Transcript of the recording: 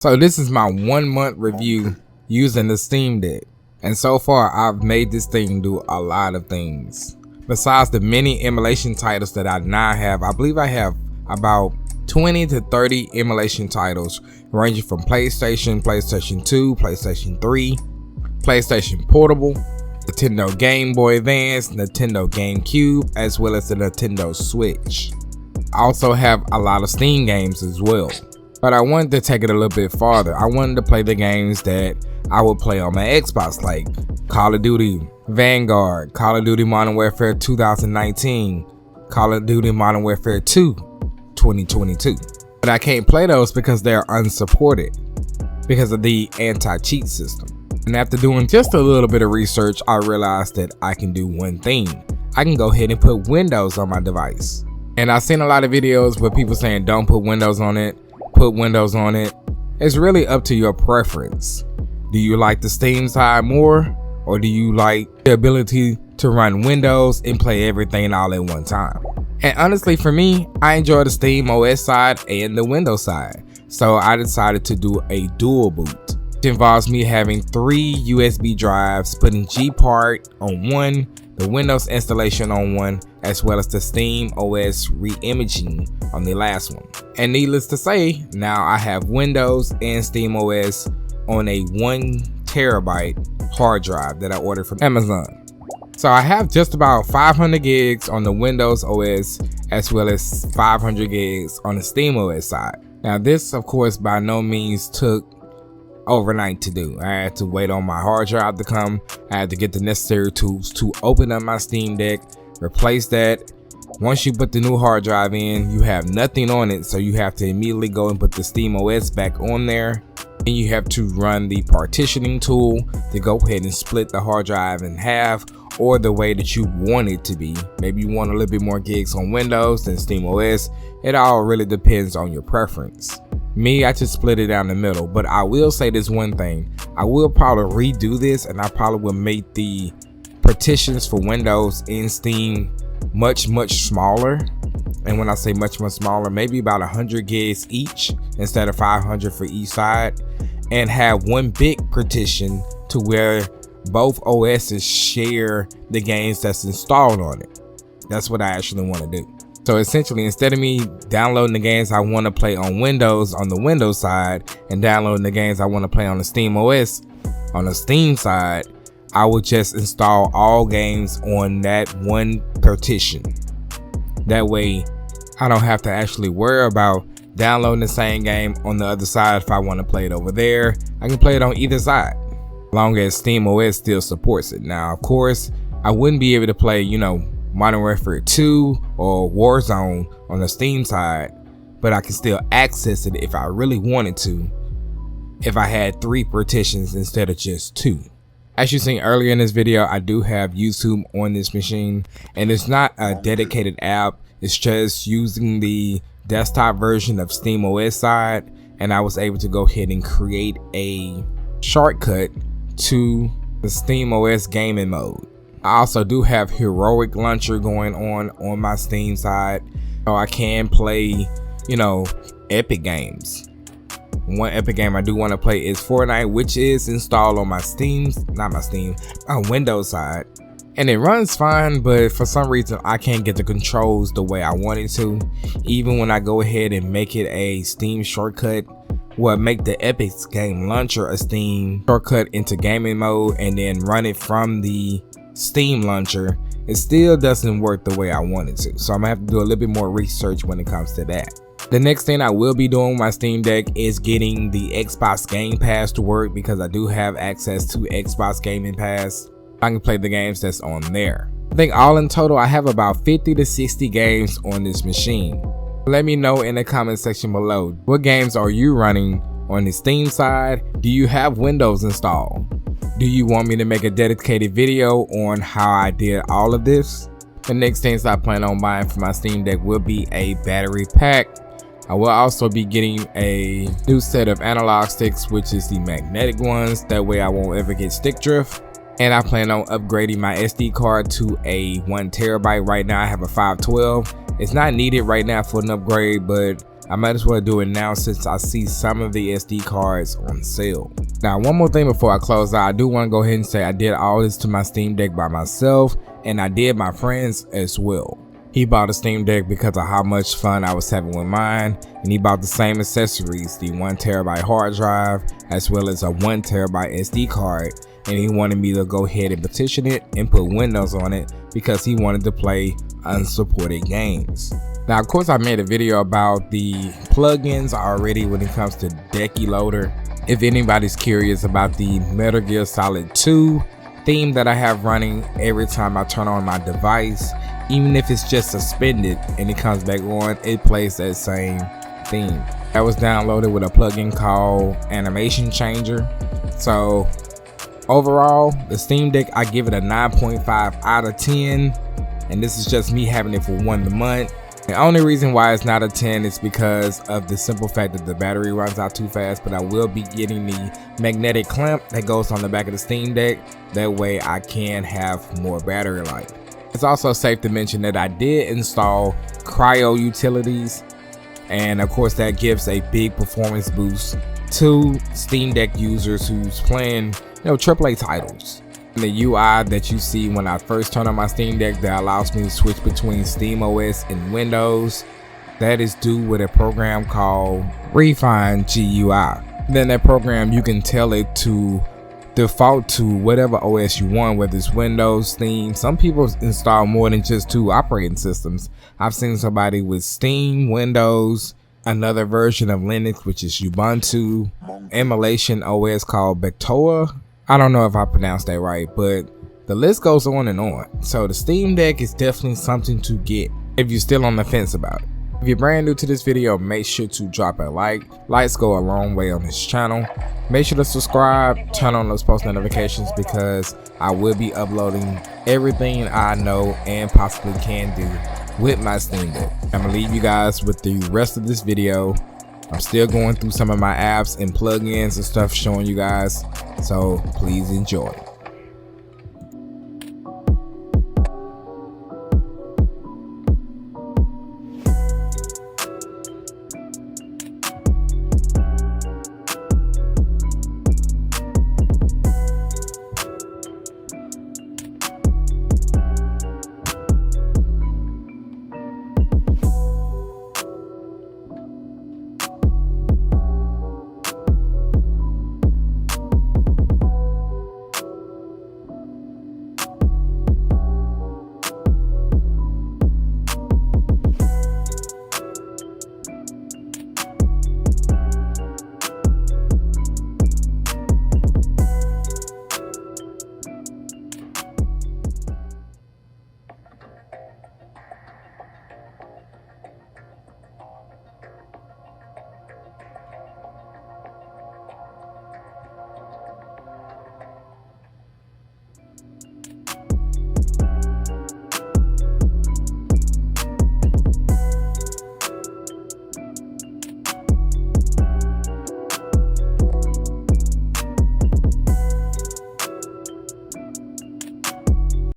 So this is my 1 month review using the Steam Deck, and so far I've made this thing do a lot of things. Besides the many emulation titles that I now have, I believe I have about 20 to 30 emulation titles ranging from PlayStation, PlayStation 2, PlayStation 3, PlayStation Portable, Nintendo Game Boy Advance, Nintendo GameCube, as well as the Nintendo Switch. I also have a lot of Steam games as well. But I wanted to take it a little bit farther. I wanted to play the games that I would play on my Xbox, like Call of Duty Vanguard, Call of Duty Modern Warfare 2019, Call of Duty Modern Warfare 2 2022. But I can't play those because they're unsupported because of the anti-cheat system. And after doing just a little bit of research, I realized that I can do one thing. I can go ahead and put Windows on my device. And I've seen a lot of videos where people saying don't put Windows on it. Put Windows on it. It's really up to your preference. Do you like the Steam side more, or do you like the ability to run Windows and play everything all at one time? And honestly, for me, I enjoy the Steam OS side and the Windows side, so I decided to do a dual boot. It involves me having 3 USB drives, putting GPart on one, the Windows installation on one, as well as the Steam OS re-imaging on the last one. And needless to say, now I have Windows and Steam OS on a 1 terabyte hard drive that I ordered from Amazon. So I have just about 500 gigs on the Windows OS as well as 500 gigs on the Steam OS side. Now this, of course, by no means took overnight to do. I had to wait on my hard drive to come. I had to get the necessary tools to open up my Steam Deck, replace that. Once you put the new hard drive in, you have nothing on it, so you have to immediately go and put the Steam OS back on there. And you have to run the partitioning tool to go ahead and split the hard drive in half, or the way that you want it to be. Maybe you want a little bit more gigs on Windows than Steam OS. It all really depends on your preference. Me, I just split it down the middle, but I will say this one thing. I will probably redo this, and I probably will make the partitions for Windows and Steam much smaller. And when I say much smaller, maybe about 100 gigs each instead of 500 for each side, and have one big partition to where both OSs share the games that's installed on it. That's what I actually want to do. So essentially, instead of me downloading the games I want to play on Windows on the Windows side and downloading the games I want to play on the Steam OS on the Steam side, I would just install all games on that one partition. That way, I don't have to actually worry about downloading the same game on the other side. If I want to play it over there, I can play it on either side, as long as Steam OS still supports it. Now, of course, I wouldn't be able to play, Modern Warfare 2 or Warzone on the Steam side, but I can still access it if I really wanted to, if I had 3 partitions instead of just 2. As you seen earlier in this video, I do have YouTube on this machine, and it's not a dedicated app. It's just using the desktop version of Steam OS side, and I was able to go ahead and create a shortcut to the Steam OS gaming mode. I also do have Heroic Launcher going on my Steam side, so I can play, epic games. One epic game I do want to play is Fortnite, which is installed on my Windows side, and it runs fine, but for some reason I can't get the controls the way I wanted to. Even when I go ahead and make it a Steam shortcut, make the Epic Game Launcher a Steam shortcut into gaming mode and then run it from the Steam launcher, it still doesn't work the way I wanted to. So I'm gonna have to do a little bit more research when it comes to that. The next thing I will be doing with my Steam Deck is getting the Xbox Game Pass to work, because I do have access to Xbox Gaming Pass. I can play the games that's on there. I think all in total I have about 50 to 60 games on this machine. Let me know in the comment section below, what games are you running on the Steam side? Do you have Windows installed? Do you want me to make a dedicated video on how I did all of this? The next things I plan on buying for my Steam Deck will be a battery pack. I will also be getting a new set of analog sticks, which is the magnetic ones. That way I won't ever get stick drift. And I plan on upgrading my SD card to a 1 terabyte. Right now I have a 512. It's not needed right now for an upgrade, but I might as well do it now since I see some of the SD cards on sale. Now, one more thing before I close out, I do want to go ahead and say I did all this to my Steam Deck by myself, and I did my friends as well. He bought a Steam Deck because of how much fun I was having with mine, and he bought the same accessories, the 1TB hard drive as well as a 1TB SD card, and he wanted me to go ahead and petition it and put Windows on it because he wanted to play unsupported games. Now, of course, I made a video about the plugins already when it comes to Decky Loader. If anybody's curious about the Metal Gear Solid 2 theme that I have running every time I turn on my device, even if it's just suspended and it comes back on, it plays that same theme. That was downloaded with a plugin called Animation Changer. So overall, the Steam Deck, I give it a 9.5 out of 10, and this is just me having it for 1 month. The only reason why it's not a 10 is because of the simple fact that the battery runs out too fast, but I will be getting the magnetic clamp that goes on the back of the Steam Deck. That way I can have more battery life. It's also safe to mention that I did install Cryo utilities, and of course that gives a big performance boost to Steam Deck users who's playing, AAA titles. The UI that you see when I first turn on my Steam Deck that allows me to switch between SteamOS and Windows, that is due with a program called Refine GUI. Then that program, you can tell it to default to whatever OS you want, whether it's Windows, Steam. Some people install more than just 2 operating systems. I've seen somebody with Steam, Windows, another version of Linux, which is Ubuntu, emulation OS called Bectoa. I don't know if I pronounced that right, but the list goes on and on. So the Steam Deck is definitely something to get if you're still on the fence about it. If you're brand new to this video, make sure to drop a like. Likes go a long way on this channel. Make sure to subscribe, turn on those post notifications because I will be uploading everything I know and possibly can do with my Steam Deck. I'm gonna leave you guys with the rest of this video. I'm still going through some of my apps and plugins and stuff showing you guys, so please enjoy.